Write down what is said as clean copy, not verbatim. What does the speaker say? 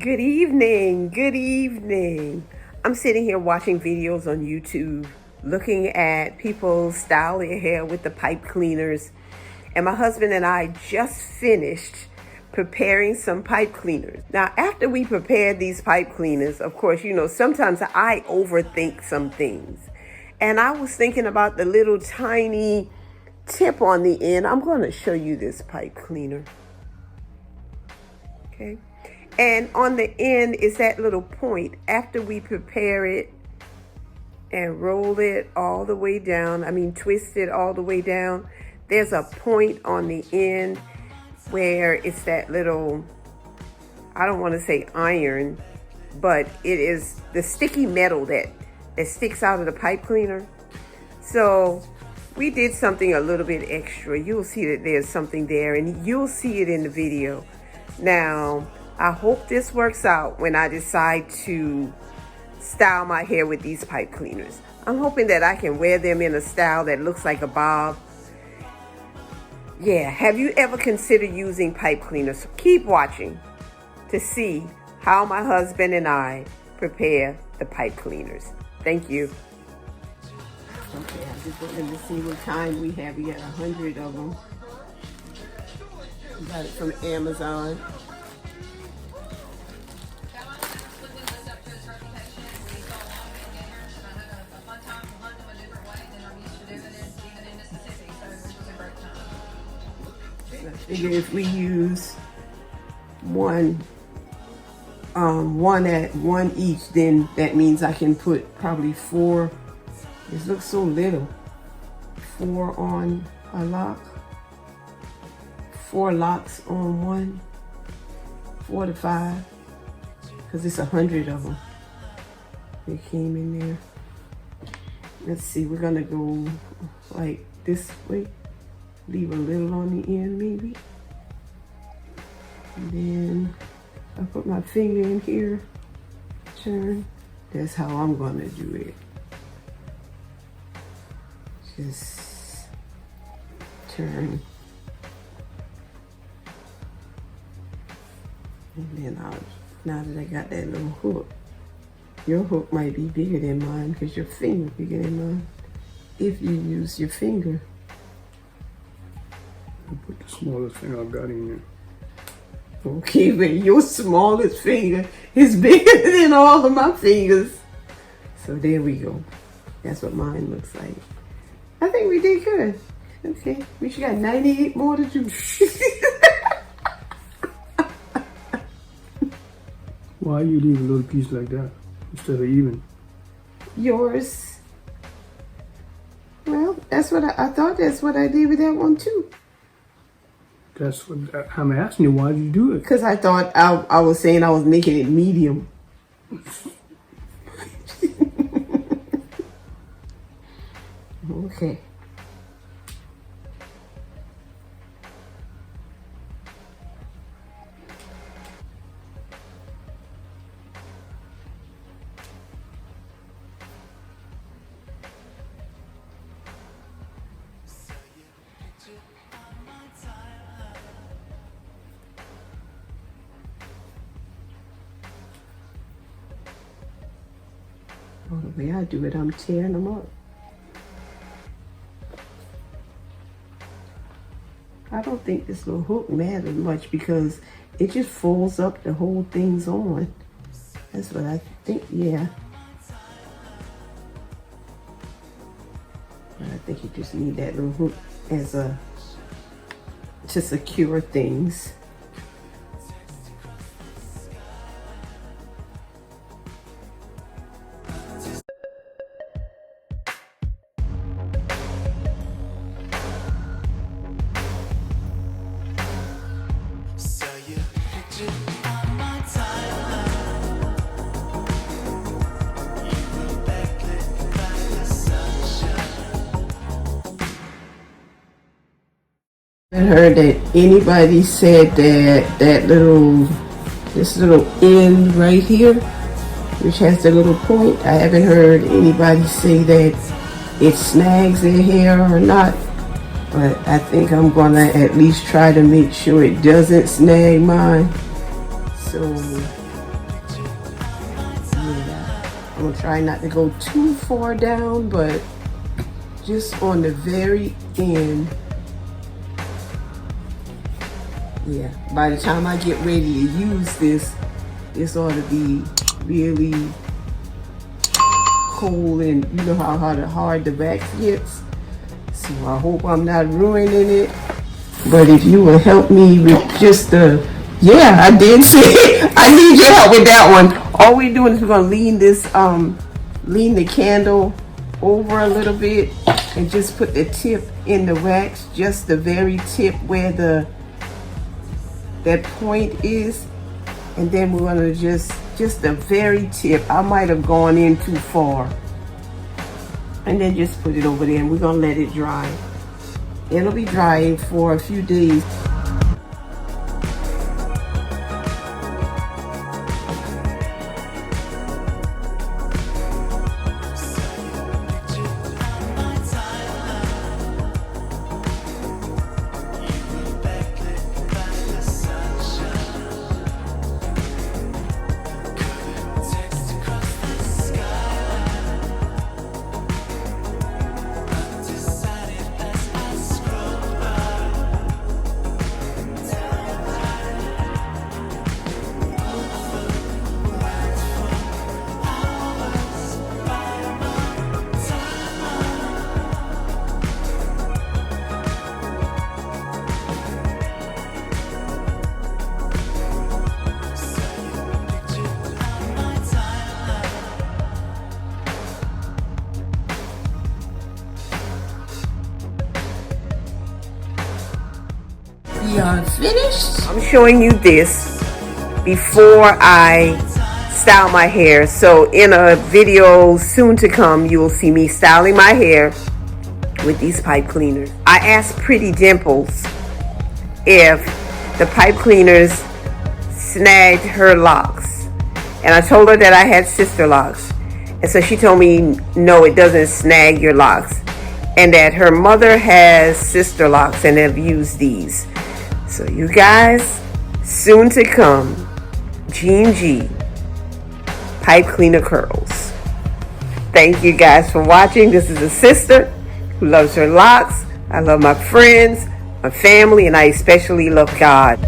Good evening, good evening. I'm sitting here watching videos on YouTube, looking at people style their hair with the pipe cleaners. And my husband and I just finished preparing some pipe cleaners. Now, after we prepared these pipe cleaners, of course, sometimes I overthink some things. And I was thinking about the little tiny tip on the end. I'm going to show you this pipe cleaner. Okay. And on the end is that little point. After we prepare it and roll it all the way down, twist it all the way down, there's a point on the end where it's that little, I don't want to say iron, but it is the sticky metal that sticks out of the pipe cleaner. So we did something a little bit extra. You'll see that there's something there, and you'll see it in the video. Now, I hope this works out when I decide to style my hair with these pipe cleaners. I'm hoping that I can wear them in a style that looks like a bob. Yeah, have you ever considered using pipe cleaners? Keep watching to see how my husband and I prepare the pipe cleaners. Thank you. Okay, I just wanted to see what kind we have. We got 100 of them. We got it from Amazon. I figure if we use one each, then that means I can put probably 4. This looks so little. 4 on a lock. 4 locks on one. 4 to 5. Because it's 100 of them. They came in there. Let's see, we're gonna go like this way. Leave a little on the end maybe. And then I put my finger in here, turn. That's how I'm gonna do it. Just turn. And then now that I got that little hook, your hook might be bigger than mine because your finger bigger than mine. If you use your finger. I put the smallest finger I've got in there. Okay, but your smallest finger is bigger than all of my fingers. So there we go. That's what mine looks like. I think we did good. Okay, we should got 98 more to do. Why you leave a little piece like that instead of even? Yours. Well, that's what I thought. That's what I did with that one too. That's what I'm asking you. Why did you do it? Because I thought I was saying I was making it medium. Okay. Oh, the way I do it, I'm tearing them up. I don't think this little hook matters much because it just folds up the whole thing's on. That's what I think, yeah. But I think you just need that little hook to secure things. I heard that anybody said that this little end right here, which has the little point, I haven't heard anybody say that it snags their hair or not. But I think I'm gonna at least try to make sure it doesn't snag mine. So I'm gonna try not to go too far down, but just on the very end. Yeah, by the time I get ready to use this, this ought to be really cool, and you know how hard the wax gets. So I hope I'm not ruining it. But if you will help me with just the, yeah, I did say it. I need your help with that one. All we're doing is we're gonna lean this, lean the candle over a little bit and just put the tip in the wax, just the very tip where that point is. And then we're gonna just the very tip. I might have gone in too far. And then just put it over there, and we're gonna let it dry. It'll be drying for a few days. We are finished. I'm showing you this before I style my hair. So in a video soon to come, you will see me styling my hair with these pipe cleaners. I asked Pretty Dimples if the pipe cleaners snagged her locks, and I told her that I had Sisterlocks, and so she told me no, it doesn't snag your locks, and that her mother has Sisterlocks and have used these. So you guys, soon to come, G&G pipe cleaner curls. Thank you guys for watching. This is a sister who loves her locks. I love my friends, my family, and I especially love God.